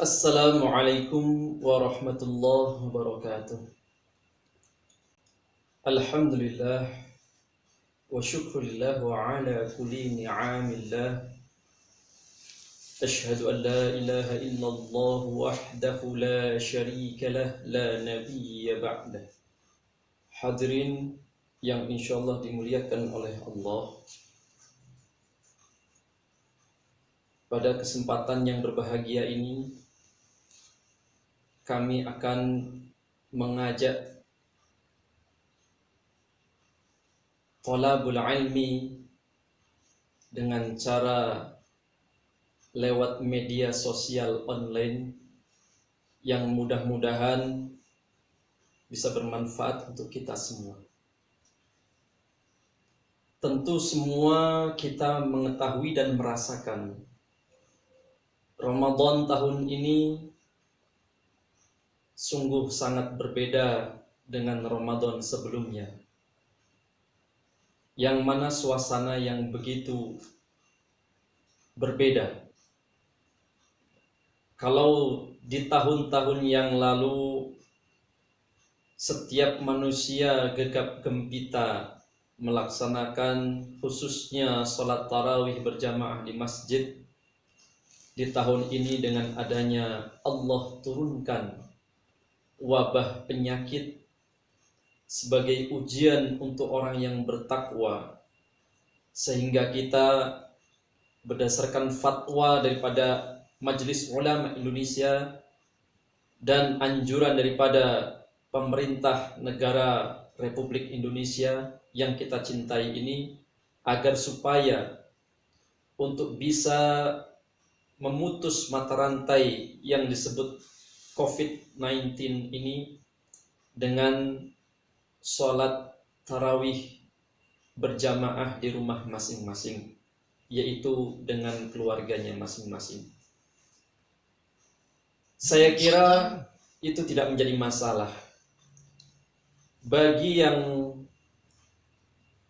Assalamualaikum warahmatullahi wabarakatuh. Alhamdulillah wa syukrulillah wa ala kulli ni'amillah. Ashhadu an la ilaha illallah wahdahu la syarika lah la nabiyya ba'dah. Hadirin yang insyaallah dimuliakan oleh Allah. Pada kesempatan yang berbahagia ini kami akan mengajak thalabul ilmi dengan cara lewat media sosial online yang mudah-mudahan bisa bermanfaat untuk kita semua. Tentu semua kita mengetahui dan merasakan Ramadan tahun ini sungguh sangat berbeda dengan Ramadan sebelumnya, yang mana suasana yang begitu berbeda. Kalau di tahun-tahun yang lalu setiap manusia gegap gempita melaksanakan khususnya sholat tarawih berjamaah di masjid, di tahun ini dengan adanya Allah turunkan wabah penyakit sebagai ujian untuk orang yang bertakwa, sehingga kita berdasarkan fatwa daripada Majelis Ulama Indonesia dan anjuran daripada pemerintah negara Republik Indonesia yang kita cintai ini, agar supaya untuk bisa memutus mata rantai yang disebut COVID-19 ini dengan sholat tarawih berjamaah di rumah masing-masing, yaitu dengan keluarganya masing-masing. Saya kira itu tidak menjadi masalah bagi yang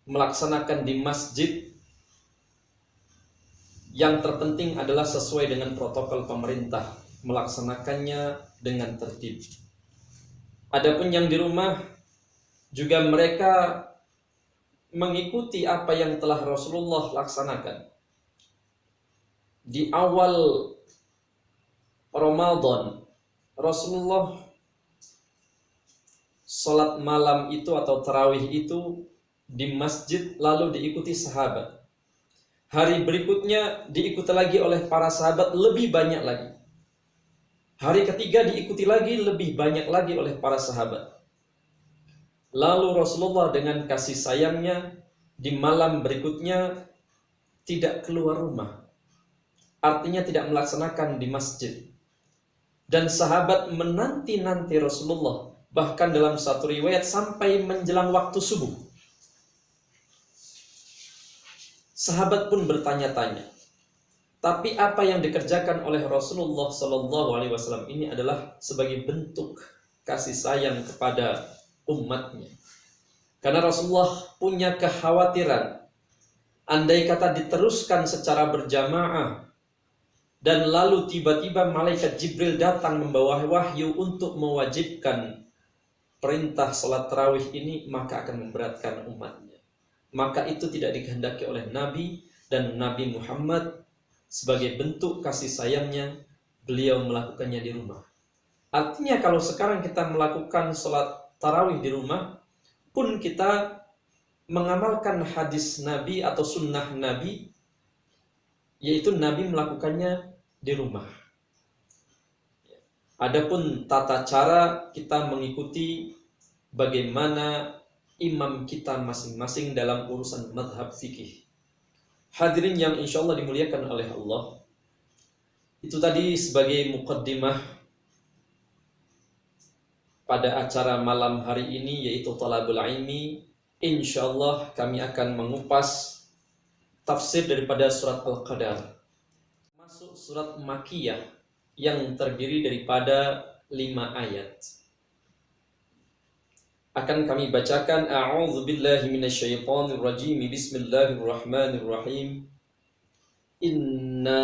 melaksanakan di masjid. Yang terpenting adalah sesuai dengan protokol pemerintah, melaksanakannya dengan tertib. Adapun yang di rumah juga mereka mengikuti apa yang telah Rasulullah laksanakan. Di awal Ramadan, Rasulullah sholat malam itu atau tarawih itu di masjid, lalu diikuti sahabat. Hari berikutnya diikuti lagi oleh para sahabat lebih banyak lagi. Hari ketiga diikuti lagi lebih banyak lagi oleh para sahabat. Lalu Rasulullah dengan kasih sayangnya di malam berikutnya tidak keluar rumah. Artinya tidak melaksanakan di masjid. Dan sahabat menanti-nanti Rasulullah, bahkan dalam satu riwayat sampai menjelang waktu subuh. Sahabat pun bertanya-tanya. Tapi apa yang dikerjakan oleh Rasulullah SAW ini adalah sebagai bentuk kasih sayang kepada umatnya. Karena Rasulullah punya kekhawatiran, andai kata diteruskan secara berjamaah, dan lalu tiba-tiba malaikat Jibril datang membawa wahyu untuk mewajibkan perintah salat tarawih ini, maka akan memberatkan umatnya. Maka itu tidak dikehendaki oleh Nabi, dan Nabi Muhammad sebagai bentuk kasih sayangnya beliau melakukannya di rumah. Artinya kalau sekarang kita melakukan salat tarawih di rumah pun kita mengamalkan hadis Nabi atau sunnah Nabi, yaitu Nabi melakukannya di rumah. Adapun tata cara kita mengikuti bagaimana imam kita masing-masing dalam urusan madhab fikih. Hadirin yang insya Allah dimuliakan oleh Allah, itu tadi sebagai muqaddimah pada acara malam hari ini, yaitu Thalabul Ilmi. Insya Allah kami akan mengupas tafsir daripada surat Al-Qadar, masuk surat Makkiyah yang terdiri daripada 5 ayat. Akan kami bacakan. A'udzubillahi minasyaitonirrajim. Bismillahirrahmanirrahim. Inna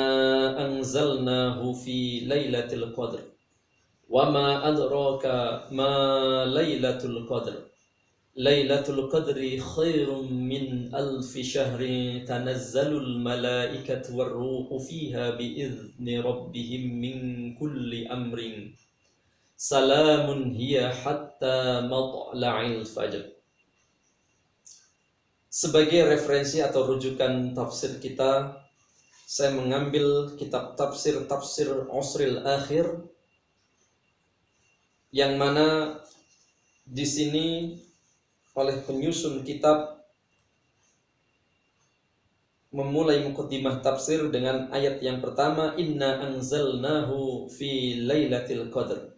anzalnahu fi lailatul qadr. Wa ma adraka ma lailatul qadr. Lailatul qadri khairum min alfi syahri tanazzalul malaikatu warruhu fiha biizni rabbihim min kulli amrin. Salamun hiya hatta matla'il fajr. Sebagai referensi atau rujukan tafsir kita, saya mengambil kitab tafsir Usril Akhir, yang mana di sini oleh penyusun kitab memulai muqaddimah tafsir dengan ayat yang pertama, inna anzalnahu fi lailatul qadr.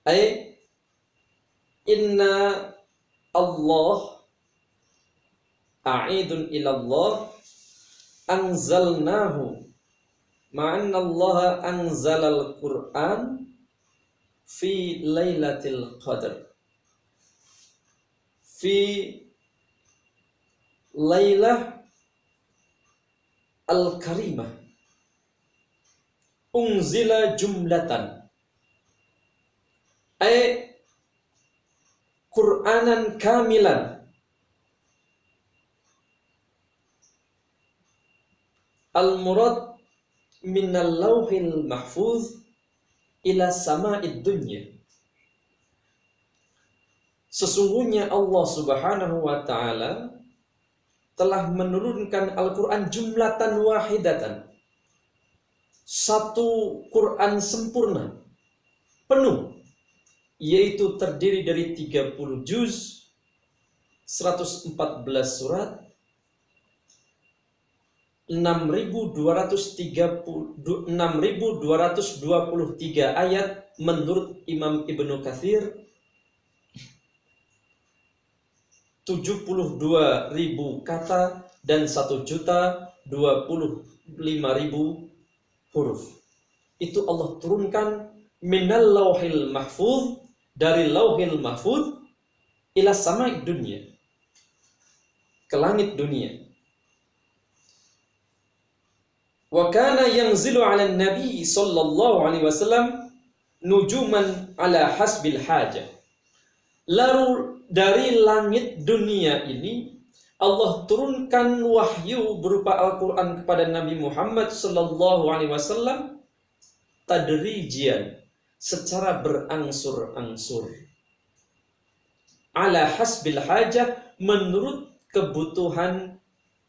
Ay inna Allah a'idun ila Allah anzalnahu, ma'anna Allah anzalal Qur'an fi lailatul qadr, fi lailah al-karimah, unzila jumlatan, ay Qur'anan kamilan, al-murad minal lauhil mahfuz ila sama'id dunya. Sesungguhnya Allah Subhanahu wa ta'ala telah menurunkan Al-Quran jumlatan wahidatan, satu Quran sempurna, penuh, yaitu terdiri dari 30 juz, 114 surat, 6.223 ayat menurut Imam Ibnu Katsir, 72.000 kata dan 1.025.000 huruf. Itu Allah turunkan minal lauhil mahfuz, dari lauhil mahfuz, ila sama'id dunya, ke langit dunia. Wa kana yanzilu 'ala nabi sallallahu alaihi wasallam nujuman ala hasbil hajah. Lalu dari langit dunia ini Allah turunkan wahyu berupa Al-Quran kepada Nabi Muhammad sallallahu alaihi wasallam tadrijian, secara berangsur-angsur, ala hasbil hajah, menurut kebutuhan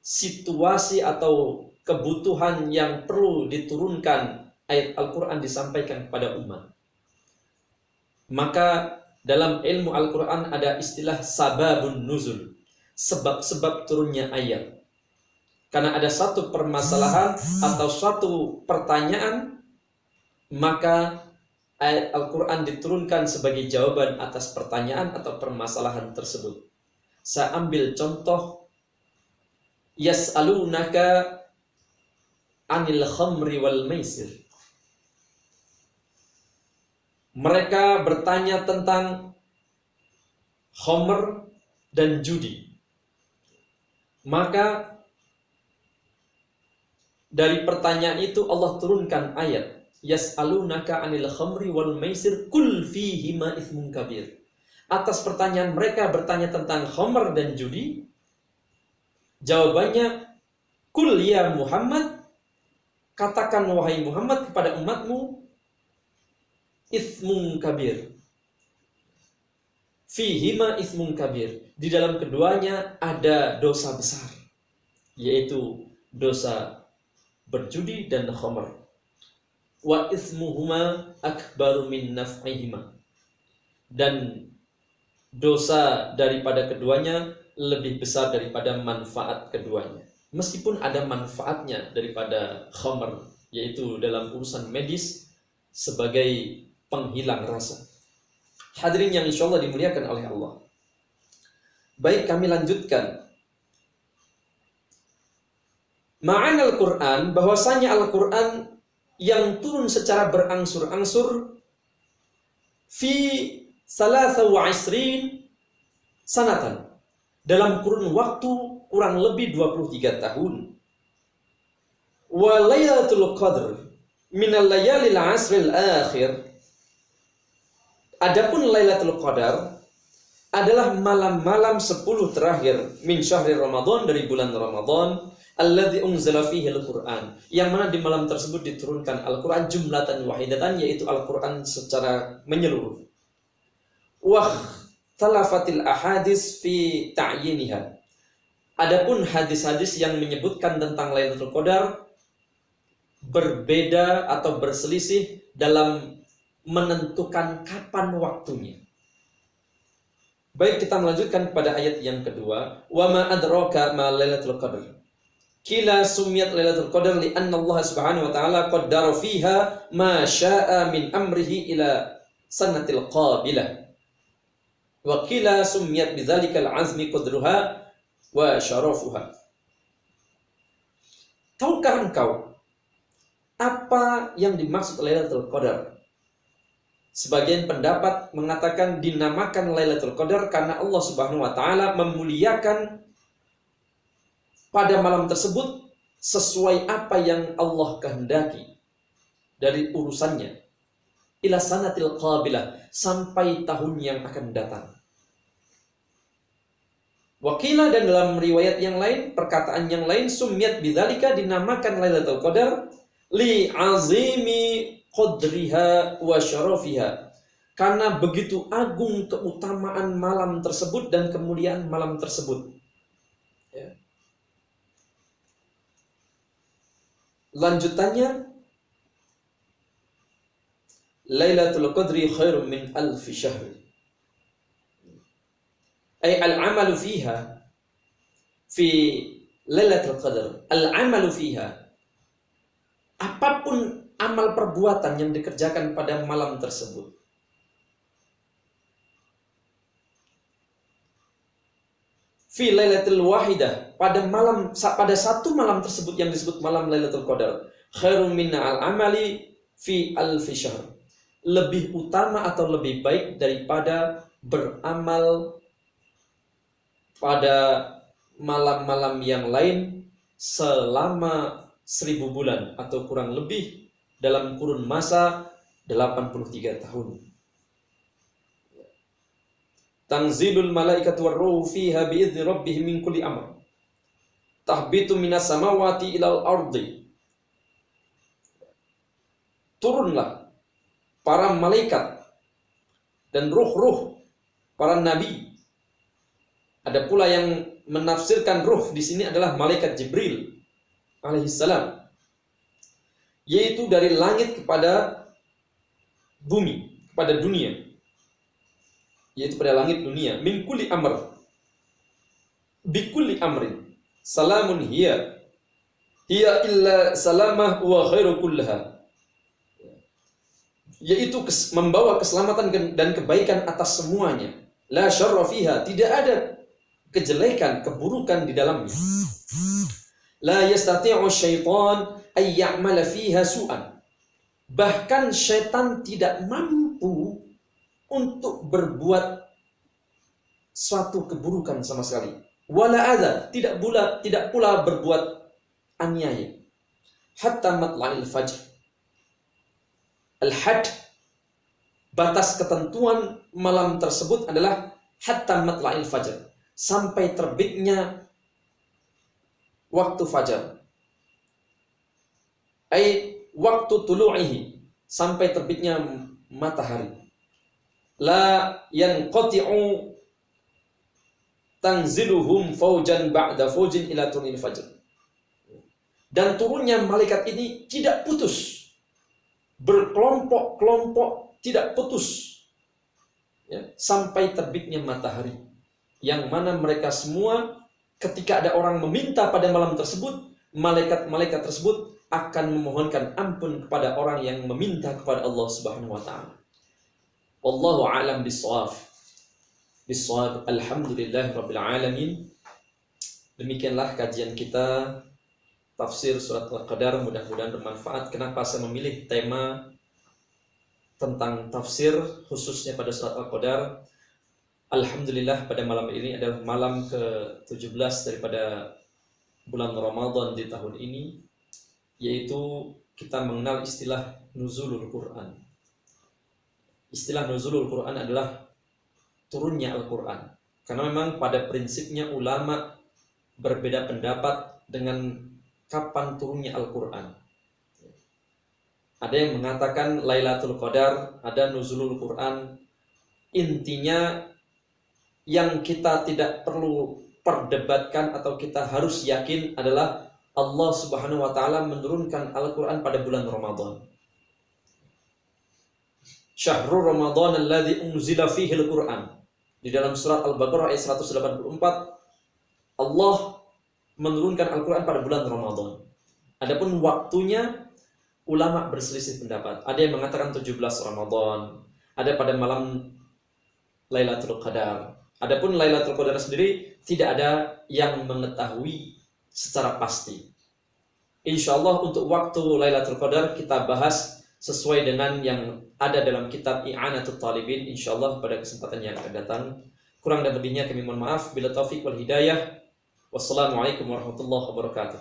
situasi atau kebutuhan yang perlu diturunkan ayat Al-Quran disampaikan kepada umat. Maka dalam ilmu Al-Quran ada istilah sababun nuzul, sebab-sebab turunnya ayat. Karena ada satu permasalahan atau suatu pertanyaan, maka ayat Al-Quran diturunkan sebagai jawaban atas pertanyaan atau permasalahan tersebut. Saya ambil contoh, yas'alunaka anil khamri wal maisir. Mereka bertanya tentang khamr dan judi. Maka dari pertanyaan itu Allah turunkan ayat, yas'alunaka anil khamri wal maisir kul fihima itsmun kabir. Atas pertanyaan mereka bertanya tentang khamr dan judi, jawabannya, kul ya Muhammad, katakan wahai Muhammad kepada umatmu, itsmun kabir, fihima itsmun kabir, di dalam keduanya ada dosa besar, yaitu dosa berjudi dan khamr. Wa itsmuhuma akbaru min naf'ihima, dan dosa daripada keduanya lebih besar daripada manfaat keduanya. Meskipun ada manfaatnya daripada khamr, yaitu dalam urusan medis sebagai penghilang rasa. Hadirin yang insya Allah dimuliakan oleh Allah. Baik, kami lanjutkan. Ma'ana Al-Quran, bahwasanya Al-Quran yang turun secara berangsur-angsur, fi salasa wa isrin sanatan, dalam kurun waktu kurang lebih 23 tahun. Wa lailatul qadr minal layalil asril akhir. Adapun Lailatul Qadar adalah malam-malam 10 terakhir min syahri Ramadan, dari bulan Ramadan, alladzi unzila fihi al-Qur'an, yang mana di malam tersebut diturunkan Al-Qur'an jumlatan wahidatan, yaitu Al-Qur'an secara menyeluruh. Wa talafatil ahadits fi ta'yiniha. Adapun hadis-hadis yang menyebutkan tentang Lailatul Qadar berbeda atau berselisih dalam menentukan kapan waktunya. Baik, kita melanjutkan kepada ayat yang kedua. Wa ma adraka ma lailatul qadar. Kila sumiyat lailatul qadar li anna Allah Subhanahu wa taala qaddara fiha ma syaa min amrihi ila sanatil qabilah. Wa kila sumiyat bidzalikal azmi qadruha wa syarafuha. Tahukah engkau apa yang dimaksud Lailatul Qadar? Sebagian pendapat mengatakan dinamakan Lailatul Qadar karena Allah Subhanahu wa taala memuliakan pada malam tersebut sesuai apa yang Allah kehendaki dari urusannya, ila sanatil qabilah, sampai tahun yang akan datang. Wakila, dan dalam riwayat yang lain, perkataan yang lain, sumiyat bidzalika, dinamakan Lailatul Qadar li azimi qadriha wa syarafiha, karena begitu agung keutamaan malam tersebut dan kemuliaan malam tersebut. Ya. Lanjutannya, Lailatul Qadri khairum min alfi syahr. Ay al-amalu fiha fi Lailatul Qadar, al-amalu fiha, apapun amal perbuatan yang dikerjakan pada malam tersebut, fi lailatul wahidah, pada satu malam tersebut yang disebut malam Lailatul Qadar, khairum min al-amali fi alfi syahr, lebih utama atau lebih baik daripada beramal pada malam-malam yang lain selama 1000 bulan atau kurang lebih dalam kurun masa 83 tahun. Tanzilul malaikatu warruhu fiha bi'izni rabbihim min kulli amr. Tahbitu minas samawati ilal ardi. Turunlah para malaikat dan ruh-ruh para nabi. Ada pula yang menafsirkan ruh di sini adalah malaikat Jibril alaihissalam, yaitu dari langit kepada bumi, kepada dunia, yaitu pada langit dunia, min kulli amr, bi kulli amrin, salamun hiya illa salamah wa khairu kullaha, yaitu membawa keselamatan dan kebaikan atas semuanya. La syarra fiha, tidak ada kejelekan, keburukan di dalamnya. La yastati'u syaitan ay ya'mala fiha su'an. Bahkan syaitan tidak mampu untuk berbuat suatu keburukan sama sekali. Wala adza, tidak pula berbuat aniaya. Hatta matla'il fajr. Al-had, batas ketentuan malam tersebut adalah hatta matla'il fajr, sampai terbitnya waktu fajar. Ai waktu tulu'ihi, sampai terbitnya matahari. La yanqati'u tanziluhum faujan ba'da faujin ila turunil fajr. Dan turunnya malaikat ini tidak putus, berkelompok-kelompok, tidak putus, ya, sampai terbitnya matahari, yang mana mereka semua ketika ada orang meminta pada malam tersebut, malaikat-malaikat tersebut akan memohonkan ampun kepada orang yang meminta kepada Allah Subhanahu wa taala. Wallahu a'lam bissawab. Alhamdulillahirabbil alamin. Demikianlah kajian kita tafsir surat Al-Qadar, mudah-mudahan bermanfaat. Kenapa saya memilih tema tentang tafsir khususnya pada surat Al-Qadar? Alhamdulillah, pada malam ini adalah malam ke-17 daripada bulan Ramadan di tahun ini. yaitu kita mengenal istilah nuzulul Quran. Istilah nuzulul Quran adalah turunnya Al-Quran. Karena memang pada prinsipnya ulama berbeda pendapat dengan kapan turunnya Al-Quran. Ada yang mengatakan Lailatul Qadar, ada nuzulul Quran. Intinya yang kita tidak perlu perdebatkan atau kita harus yakin adalah Allah Subhanahu wa taala menurunkan Al-Quran pada bulan Ramadan. Syahrul Ramadan alladzi unzila fihi al-Quran. Di dalam surat Al-Baqarah ayat 184, Allah menurunkan Al-Quran pada bulan Ramadan. Adapun waktunya, ulama berselisih pendapat. Ada yang mengatakan 17 Ramadan, ada pada malam Lailatul Qadar. Adapun Lailatul Qadar sendiri tidak ada yang mengetahui secara pasti. Insya Allah untuk waktu Lailatul Qadar kita bahas sesuai dengan yang ada dalam kitab I'anatul Talibin, insya Allah pada kesempatan yang akan datang. Kurang dan lebihnya kami mohon maaf. Bila taufik wal hidayah. Wassalamualaikum warahmatullahi wabarakatuh.